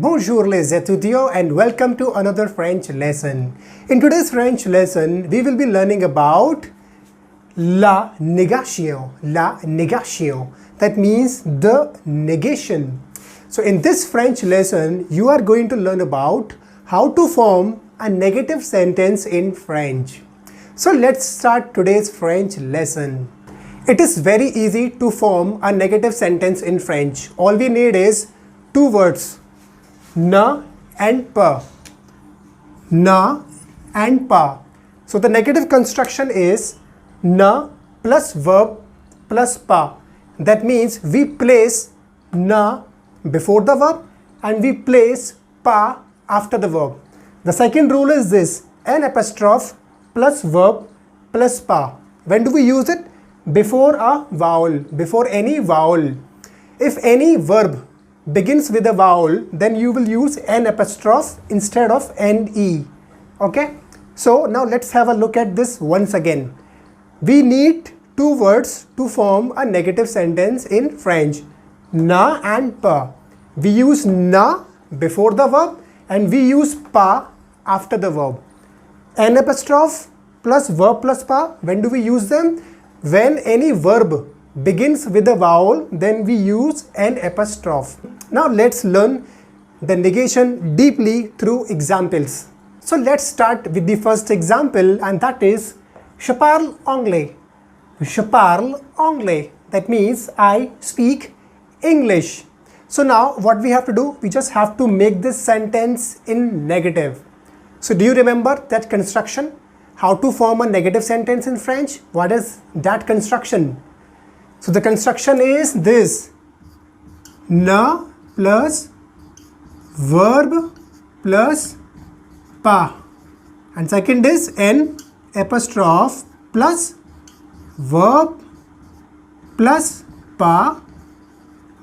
Bonjour les étudiants and welcome to another French lesson. In today's French lesson, we will be learning about la négation. La négation. That means the negation. So in this French lesson, you are going to learn about how to form a negative sentence in French. So let's start today's French lesson. It is very easy to form a negative sentence in French. All we need is two words, na and pa. Na and pa. So the negative construction is na plus verb plus pa. That means we place na before the verb and we place pa after the verb. The second rule is this: an apostrophe plus verb plus pa. When do we use it? Before a vowel, before any vowel. If any verb begins with a vowel, then you will use an apostrophe instead of ne. Okay? So now let's have a look at this once again. We need two words to form a negative sentence in French. Na and pa. We use na before the verb and we use pa after the verb. An apostrophe plus verb plus pa. When do we use them? When any verb begins with a vowel, then we use an apostrophe. Now let's learn the negation deeply through examples. So let's start with the first example, and that is je parle anglais. Je parle anglais. That means I speak English. So now what we have to do, we just have to make this sentence in negative. So do you remember that construction? How to form a negative sentence in French? What is that construction? So the construction is this: na plus verb plus pa, and second is an apostrophe plus verb plus pa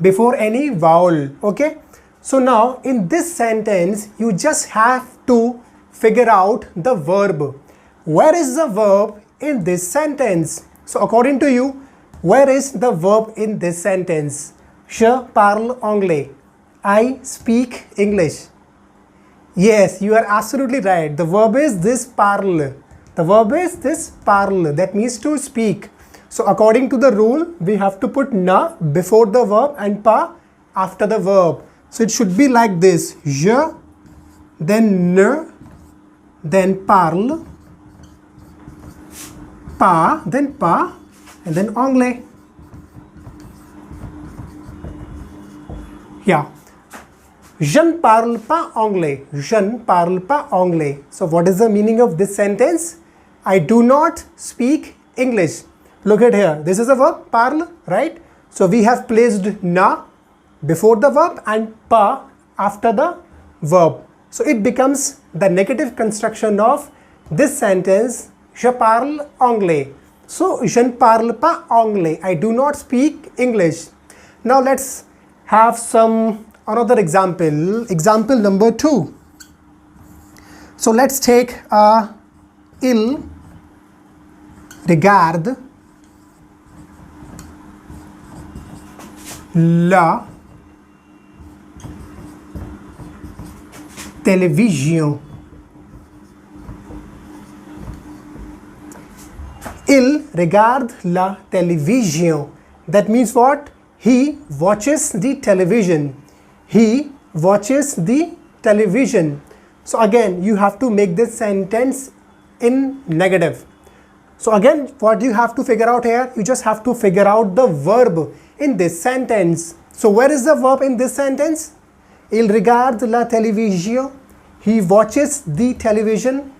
before any vowel. Okay, so now in this sentence you just have to figure out the verb. Where is the verb in this sentence? So according to you, where is the verb in this sentence? Je parle anglais. I speak English. Yes, you are absolutely right. The verb is this parle. The verb is this parle. That means to speak. So according to the rule, we have to put na before the verb and pa after the verb. So it should be like this: je, then ne, then parle, pa, then pa, and then anglais. Yeah. Je ne parle pas anglais. Je ne parle pas anglais. So what is the meaning of this sentence? I do not speak English. Look at here. This is a verb, parle, right? So we have placed na before the verb and pa after the verb. So it becomes the negative construction of this sentence: je parle anglais. So je ne parle pas anglais. I do not speak English. Now let's have another example. Example number 2. So let's take il regarde la télévision. Il regarde la télévision. That means what? He watches the television. He watches the television. So again, you have to make this sentence in negative. So again, what you have to figure out here, you just have to figure out the verb in this sentence. So where is the verb in this sentence? Il regarde la télévision. He watches the television.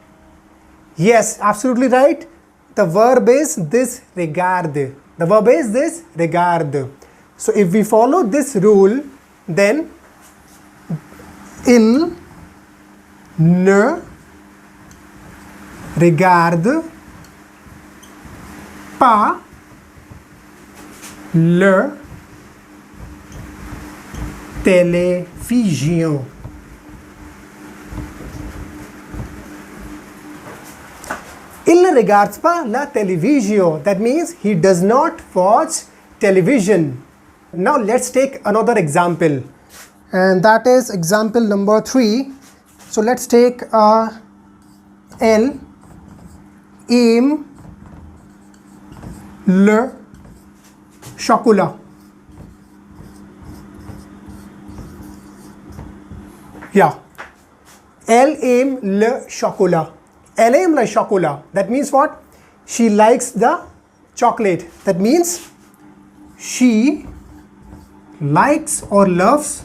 Yes, absolutely right. The verb is this regarde. The verb is this regarde. So if we follow this rule, then il ne regarde pas la télévision. Il ne regarde pas la télévision. That means he does not watch television. Now let's take another example. and that is example number 3. So let's take L, aime le chocolat. Yeah, elle aime le chocolat. Elle aime le chocolat. That means what? She likes the chocolate. That means she likes or loves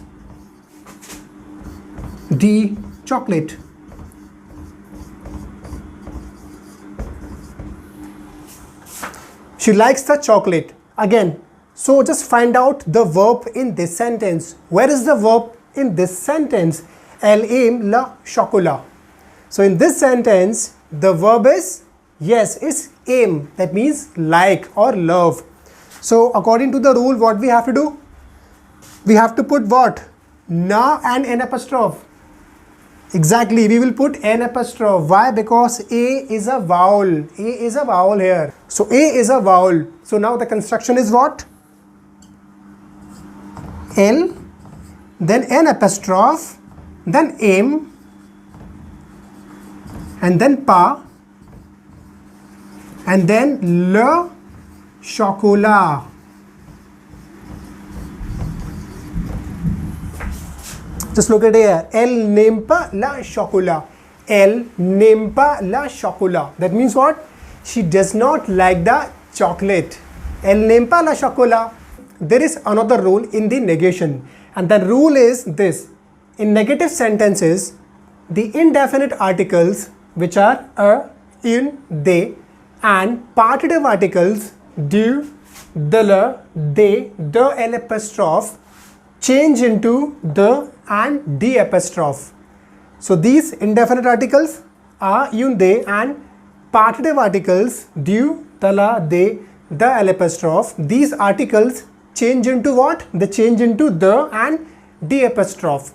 the chocolate. She likes the chocolate. Again, so just find out the verb in this sentence. Where is the verb in this sentence? Elle aime le chocolat. So in this sentence, the verb is, yes, is aim. That means like or love. So according to the rule, what we have to do? We have to put what? Na and an apostrophe. Exactly, we will put an apostrophe. Why? Because A is a vowel. A is a vowel here. So A is a vowel. So now the construction is what? L, then an apostrophe, then aim, and then pa, and then le chocolat. Just look at here. Elle n'aime pas la chocolat. Elle n'aime pas la chocolat. That means what? She does not like the chocolate. Elle n'aime pas la chocolat. There is another rule in the negation, and the rule is this. In negative sentences, the indefinite articles, which are a, in, they, and partitive articles, du, de, le, they, the, l apostrophe, change into the and d apostrophe. So these indefinite articles are, un, they, and partitive articles, du, de, la, they, the, l apostrophe. These articles change into what? They change into the and d apostrophe.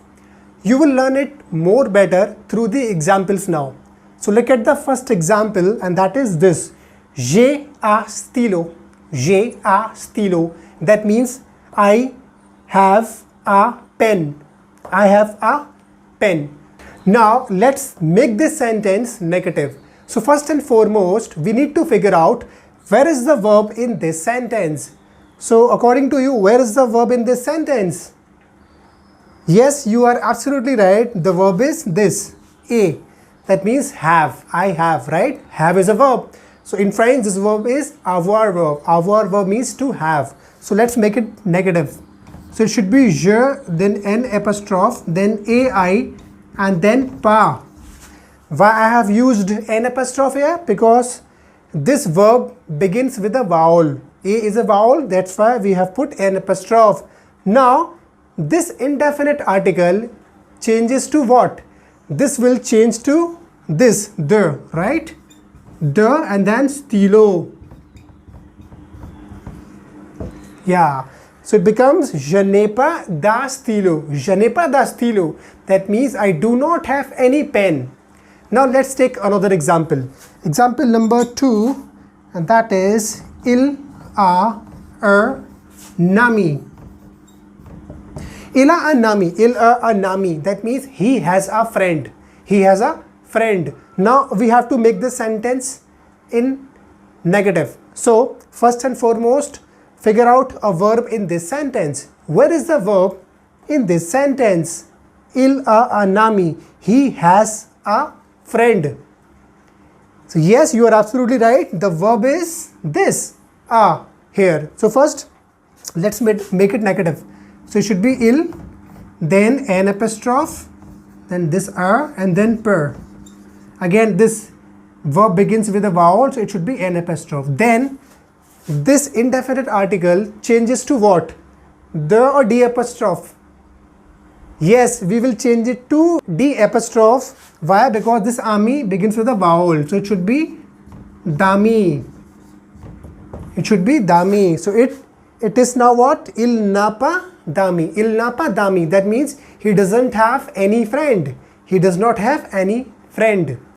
You will learn it more better through the examples now. So look at the first example, and that is this. J'ai un stylo. J'ai un stylo. That means I have a pen. I have a pen. Now let's make this sentence negative. So first and foremost, we need to figure out where is the verb in this sentence. So according to you, where is the verb in this sentence? Yes, you are absolutely right. The verb is this, a. That means have. I have, right? Have is a verb. So in French, this verb is avoir verb. Avoir verb means to have. So let's make it negative. So it should be je, then n apostrophe, then ai, and then pa. Why I have used n apostrophe here? Because this verb begins with a vowel. A is a vowel, that's why we have put n apostrophe. Now, this indefinite article changes to what? This will change to this, the, right? The, and then stylo. Yeah. So it becomes je n'ai pas de stylo. Je n'ai pas de stylo. That means I do not have any pen. Now let's take another example. Example number 2, and that is il a un ami. Il a un ami. Il a un ami. That means he has a friend. He has a friend. Now we have to make the sentence in negative. So first and foremost, figure out a verb in this sentence. Where is the verb in this sentence? Il a un ami. He has a friend. So yes, you are absolutely right. The verb is this, a, here. So first, let's make it negative. So it should be il, then an apostrophe, then this a, and then per. Again, this verb begins with a vowel, so it should be an apostrophe. Then this indefinite article changes to what? The or d apostrophe. Yes, we will change it to d apostrophe. Why? Because this ami begins with a vowel, so it should be dami. It should be dami. So it is now what? Il n'a pas dami. Il n'a pas dami. That means he doesn't have any friend. He does not have any friend.